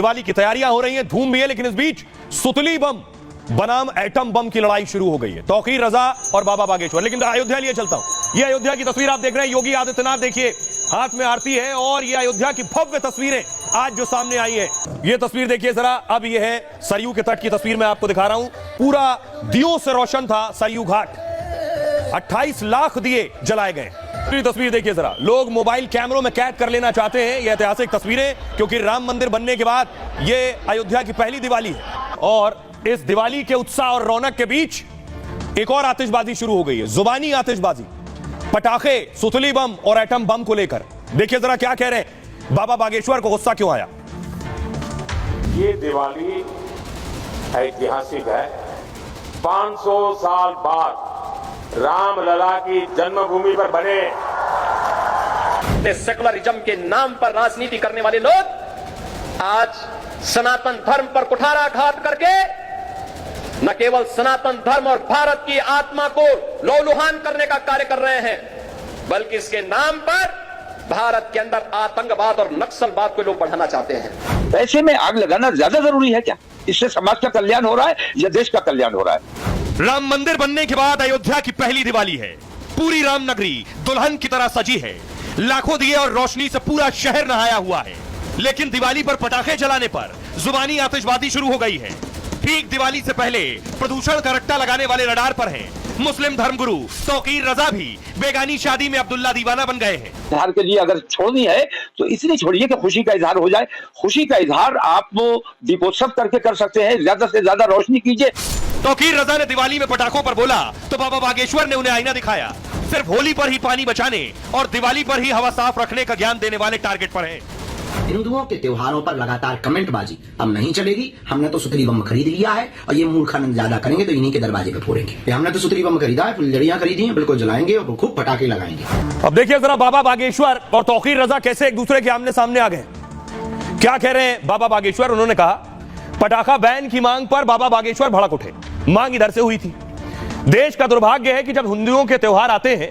दिवाली की तैयारियां हो रही हैं, धूम भी है, लेकिन इस बीच सुतली बम बनाम एटम बम की लड़ाई शुरू हो गई है। तौकीर रजा और बाबा बागेश्वर। लेकिन अयोध्या लिए चलता हूं। यह अयोध्या की तस्वीर आप देख रहे हैं। योगी आदित्यनाथ देखिए हाथ में आरती है और ये अयोध्या की भव्य तस्वीरें आज जो सामने आई है। ये तस्वीर देखिए जरा। अब ये है सरयू के तट की तस्वीर मैं आपको दिखा रहा हूं। पूरा दियों से रोशन था सरयू घाट। 28 लाख दिए जलाए गए। तस्वीर देखिए जरा। लोग मोबाइल कैमरों में कैद कर लेना चाहते हैं ये ऐतिहासिक तस्वीरें, क्योंकि राम मंदिर बनने के बाद ये अयोध्या की पहली दिवाली है और इस दिवाली के उत्साह और रौनक के बीच एक और आतिशबाजी शुरू हो गई है। जुबानी आतिशबाजी, पटाखे, सुतली बम और एटम बम को लेकर। देखिए जरा क्या कह रहे हैं। बाबा बागेश्वर को गुस्सा क्यों आया? ये दिवाली ऐतिहासिक है। 500 साल बाद रामलला की जन्मभूमि पर बने सेकुलरिज्म के नाम पर राजनीति करने वाले लोग आज सनातन धर्म पर कुठाराघात करके न केवल सनातन धर्म और भारत की आत्मा को लौलुहान करने का कार्य कर रहे हैं, बल्कि इसके नाम पर भारत के अंदर आतंकवाद और नक्सलवाद को लोग बढ़ाना चाहते हैं। ऐसे में आग लगाना ज्यादा जरूरी है क्या? इससे समाज का कल्याण हो रहा है या देश का कल्याण हो रहा है? राम मंदिर बनने के बाद अयोध्या की पहली दिवाली है। पूरी राम नगरी दुल्हन की तरह सजी है। लाखों दिए और रोशनी से पूरा शहर नहाया हुआ है। लेकिन दिवाली पर पटाखे जलाने पर जुबानी आतिशबाजी शुरू हो गई है। ठीक दिवाली से पहले प्रदूषण का रट्टा लगाने वाले रडार पर हैं। मुस्लिम धर्मगुरु तौकीर रजा भी बेगानी शादी में अब्दुल्ला दीवाना बन गए हैं। इजहार के लिए अगर छोड़नी है तो इसलिए छोड़िए कि खुशी का इजहार हो जाए। खुशी का इजहार आप दीपोत्सव करके कर सकते हैं। ज्यादा से ज्यादा रोशनी कीजिए। तौकीर रजा ने दिवाली में पटाखों पर बोला तो बाबा बागेश्वर ने उन्हें आईना दिखाया। सिर्फ होली पर ही पानी बचाने और दिवाली पर ही हवा साफ रखने का ज्ञान देने वाले टारगेट पर हैं। हिंदुओं के त्योहारों पर लगातार कमेंटबाजी अब नहीं चलेगी। हमने तो सुतली बम खरीद लिया है और ये मूर्खानंद ज्यादा करेंगे तो इन्हीं के दरवाजे पे फोड़ेंगे। हमने तो सुतली बम खरीदा है, फुलझड़ियां खरीदी हैं, बिल्कुल जलाएंगे और खूब पटाखे लगाएंगे। अब देखिए जरा बाबा बागेश्वर और तौकीर रजा कैसे एक दूसरे के आमने सामने आ गए। क्या कह रहे हैं बाबा बागेश्वर? उन्होंने कहा पटाखा बैन की मांग पर बाबा बागेश्वर भड़क उठे। मांग इधर से हुई थी। देश का दुर्भाग्य है कि जब हिंदुओं के त्योहार आते हैं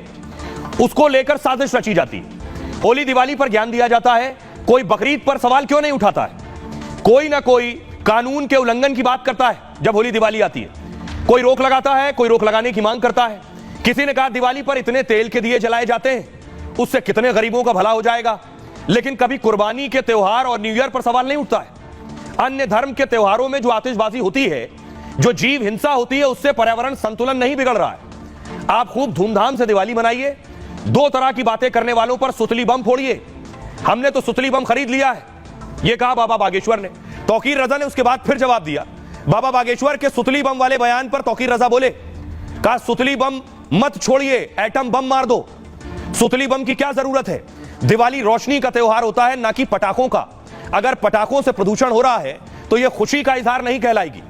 उसको लेकर साजिश रची जाती है। होली दिवाली पर ज्ञान दिया जाता है, कोई बकरीद पर सवाल क्यों नहीं उठाता है? कोई ना कोई कानून के उल्लंघन की बात करता है जब होली दिवाली आती है। कोई रोक लगाता है, कोई रोक लगाने की मांग करता है। किसी ने कहा दिवाली पर इतने तेल के दिए जलाए जाते हैं, उससे कितने गरीबों का भला हो जाएगा। लेकिन कभी कुर्बानी के त्योहार और न्यू ईयर पर सवाल नहीं उठता है। अन्य धर्म के त्योहारों में जो आतिशबाजी होती है, जो जीव हिंसा होती है, उससे पर्यावरण संतुलन नहीं बिगड़ रहा है। आप खूब धूमधाम से दिवाली मनाइए। दो तरह की बातें करने वालों पर सुतली बम फोड़िए। हमने तो सुतली बम खरीद लिया है, यह कहा बाबा बागेश्वर ने। तौकीर रजा ने उसके बाद फिर जवाब दिया। बाबा बागेश्वर के सुतली बम वाले बयान पर तौकीर रजा बोले, कहा सुतली बम मत छोड़िए, एटम बम मार दो। सुतली बम की क्या जरूरत है? दिवाली रोशनी का त्योहार होता है, ना कि पटाखों का। अगर पटाखों से प्रदूषण हो रहा है तो यह खुशी का इजहार नहीं कहलाएगी।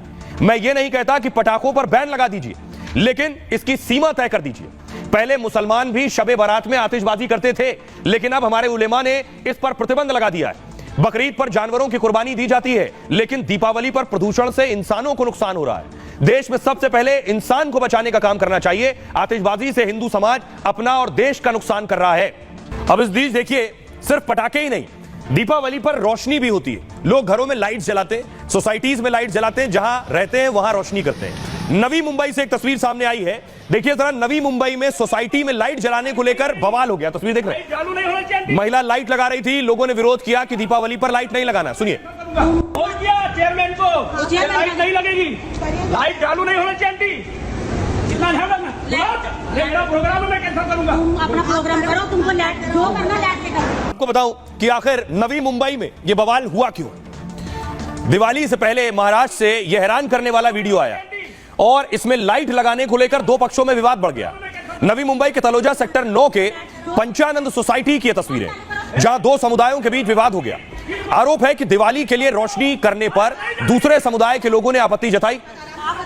मैं ये नहीं कहता कि पटाखों पर बैन लगा दीजिए, लेकिन इसकी सीमा तय कर दीजिए। पहले मुसलमान भी शबे बारात में आतिशबाजी करते थे, लेकिन अब हमारे उलेमा ने इस पर प्रतिबंध लगा दिया है। बकरीद पर जानवरों की कुर्बानी दी जाती है, लेकिन दीपावली पर प्रदूषण से इंसानों को नुकसान हो रहा है। देश में सबसे पहले इंसान को बचाने का काम करना चाहिए। आतिशबाजी से हिंदू समाज अपना और देश का नुकसान कर रहा है। अब इस बीच देखिए, सिर्फ पटाखे ही नहीं, दीपावली पर रोशनी भी होती है। लोग घरों में लाइट जलाते हैं, सोसाइटीज में लाइट जलाते हैं, जहां रहते हैं वहां रोशनी करते हैं। नवी मुंबई से एक तस्वीर सामने आई है। देखिए जरा, नवी मुंबई में सोसाइटी में लाइट जलाने को लेकर बवाल हो गया। तस्वीर देख रहे हैं। महिला लाइट लगा रही थी, लोगों ने विरोध किया कि दीपावली पर लाइट नहीं लगाना। सुनिए। चेयरमैन को लाइट नहीं लगेगी, लाइट चालू नहीं होना चाहिए। इतना ध्यान रखना। मेरा प्रोग्राम मैं कैंसिल करूंगा। अपना प्रोग्राम करो, तुमको जो करना लाइट से करो। आपको बताऊं कि आखिर नवी मुंबई में यह बवाल हुआ क्यों। दिवाली से पहले महाराष्ट्र से यह हैरान करने वाला वीडियो आया और इसमें लाइट लगाने को लेकर दो पक्षों में विवाद बढ़ गया। नवी मुंबई के तलोजा सेक्टर 9 के पंचानंद सोसाइटी की तस्वीरें, जहां दो समुदायों के बीच विवाद हो गया। आरोप है कि दिवाली के लिए रोशनी करने पर दूसरे समुदाय के लोगों ने आपत्ति जताई।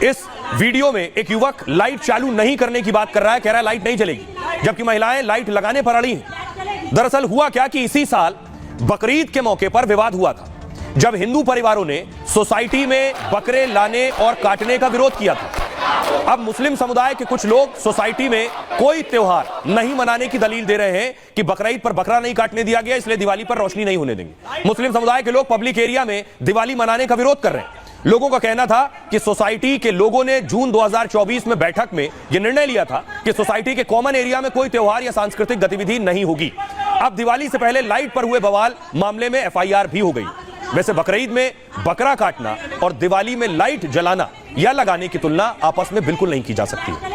इस वीडियो में एक युवक लाइट चालू नहीं करने की बात कर रहा है, कह रहा है लाइट नहीं चलेगी, जबकि महिलाएं लाइट लगाने पर अड़ी हैं। दरअसल हुआ क्या कि इसी साल बकरीद के मौके पर विवाद हुआ था, जब हिंदू परिवारों ने सोसाइटी में बकरे लाने और काटने का विरोध किया था। अब मुस्लिम समुदाय के कुछ लोग सोसाइटी में कोई त्योहार नहीं मनाने की दलील दे रहे हैं कि बकरीद पर बकरा नहीं काटने दिया गया, इसलिए दिवाली पर रोशनी नहीं होने देंगे। मुस्लिम समुदाय के लोग पब्लिक एरिया में दिवाली मनाने का विरोध कर रहे हैं। लोगों का कहना था कि सोसाइटी के लोगों ने जून 2024 में बैठक में यह निर्णय लिया था कि सोसाइटी के कॉमन एरिया में कोई त्योहार या सांस्कृतिक गतिविधि नहीं होगी। अब दिवाली से पहले लाइट पर हुए बवाल मामले में एफआईआर भी हो गई। वैसे बकरीद में बकरा काटना और दिवाली में लाइट जलाना या लगाने की तुलना आपस में बिल्कुल नहीं की जा सकती।